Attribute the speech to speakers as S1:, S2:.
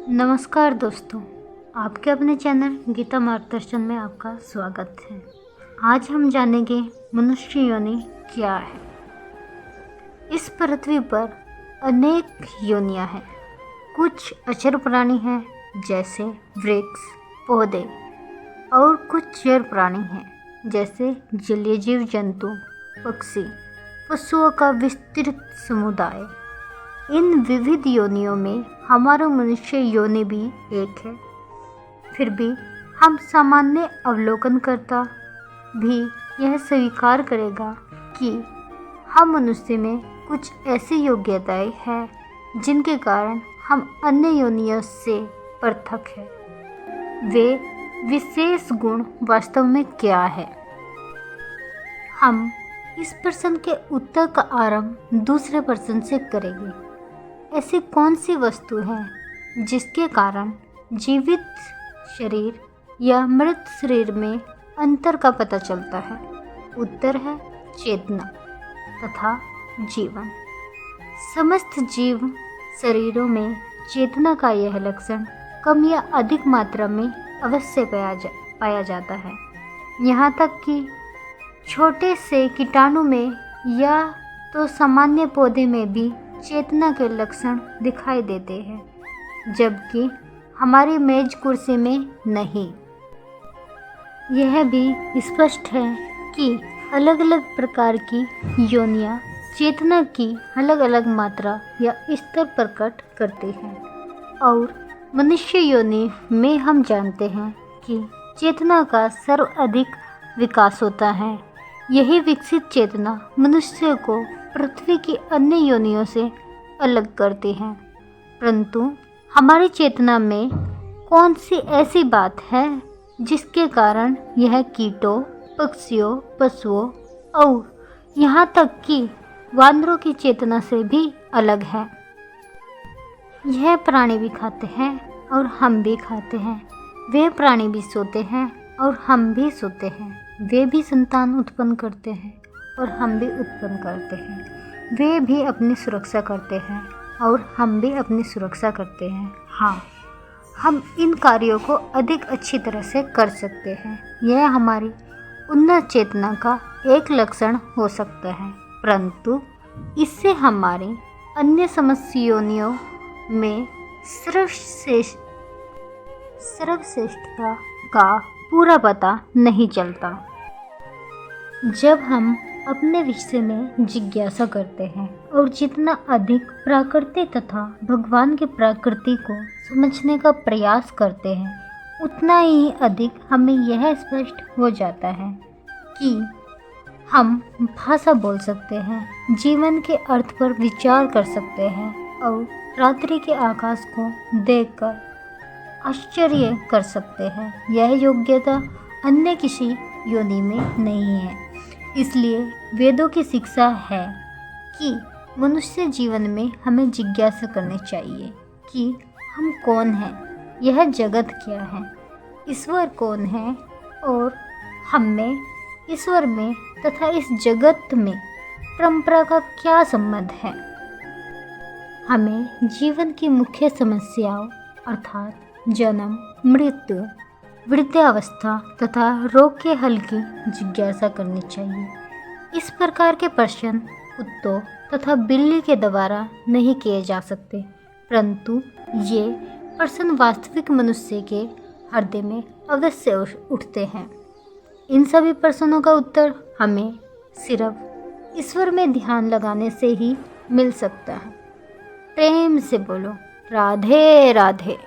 S1: नमस्कार दोस्तों, आपके अपने चैनल गीता मार्गदर्शन में आपका स्वागत है। आज हम जानेंगे मनुष्य योनि क्या है। इस पृथ्वी पर अनेक योनियां हैं। कुछ अचर प्राणी हैं जैसे वृक्ष, पौधे, और कुछ जड़ प्राणी हैं जैसे जलीय जीव जंतु, पक्षी, पशुओं का विस्तृत समुदाय। इन विविध योनियों में हमारा मनुष्य योनि भी एक है। फिर भी हम सामान्य अवलोकनकर्ता भी यह स्वीकार करेगा कि हम मनुष्य में कुछ ऐसी योग्यताएं हैं जिनके कारण हम अन्य योनियों से पृथक हैं। वे विशेष गुण वास्तव में क्या है? हम इस प्रश्न के उत्तर का आरंभ दूसरे प्रश्न से करेंगे। ऐसी कौन सी वस्तु है जिसके कारण जीवित शरीर या मृत शरीर में अंतर का पता चलता है? उत्तर है चेतना तथा जीवन। समस्त जीव शरीरों में चेतना का यह लक्षण कम या अधिक मात्रा में अवश्य पाया जाता है। यहाँ तक कि छोटे से कीटाणु में या तो सामान्य पौधे में भी चेतना के लक्षण दिखाई देते हैं, जबकि हमारी मेज कुर्सी में नहीं। यह भी स्पष्ट है कि अलग अलग प्रकार की योनियां चेतना की अलग अलग मात्रा या स्तर प्रकट करती हैं, और मनुष्य योनि में हम जानते हैं कि चेतना का सर्वाधिक विकास होता है। यही विकसित चेतना मनुष्य को पृथ्वी की अन्य योनियों से अलग करती है। परंतु हमारी चेतना में कौन सी ऐसी बात है जिसके कारण यह कीटों, पक्षियों, पशुओं और यहाँ तक कि वानरों की चेतना से भी अलग है? यह प्राणी भी खाते हैं और हम भी खाते हैं। वे प्राणी भी सोते हैं और हम भी सोते हैं। वे भी संतान उत्पन्न करते हैं और हम भी उत्पन्न करते हैं। वे भी अपनी सुरक्षा करते हैं और हम भी अपनी सुरक्षा करते हैं। हाँ, हम इन कार्यों को अधिक अच्छी तरह से कर सकते हैं। यह हमारी उन्नत चेतना का एक लक्षण हो सकता है, परंतु इससे हमारी अन्य समस्याओं में सर्वश्रेष्ठता का पूरा पता नहीं चलता। जब हम अपने विषय में जिज्ञासा करते हैं और जितना अधिक प्रकृति तथा भगवान की प्रकृति को समझने का प्रयास करते हैं, उतना ही अधिक हमें यह स्पष्ट हो जाता है कि हम भाषा बोल सकते हैं, जीवन के अर्थ पर विचार कर सकते हैं और रात्रि के आकाश को देखकर आश्चर्य कर सकते हैं। यह योग्यता अन्य किसी योनि में नहीं है। इसलिए वेदों की शिक्षा है कि मनुष्य जीवन में हमें जिज्ञासा करनी चाहिए कि हम कौन हैं, यह जगत क्या है, ईश्वर कौन है और हम में, ईश्वर में तथा इस जगत में परंपरा का क्या संबंध है। हमें जीवन की मुख्य समस्याओं अर्थात जन्म, मृत्यु, वृद्धावस्था तथा रोग के हल की जिज्ञासा करनी चाहिए। इस प्रकार के प्रश्न कुत्तों तथा बिल्ली के द्वारा नहीं किए जा सकते, परंतु ये प्रश्न वास्तविक मनुष्य के हृदय में अवश्य उठते हैं। इन सभी प्रश्नों का उत्तर हमें सिर्फ ईश्वर में ध्यान लगाने से ही मिल सकता है। प्रेम से बोलो राधे राधे।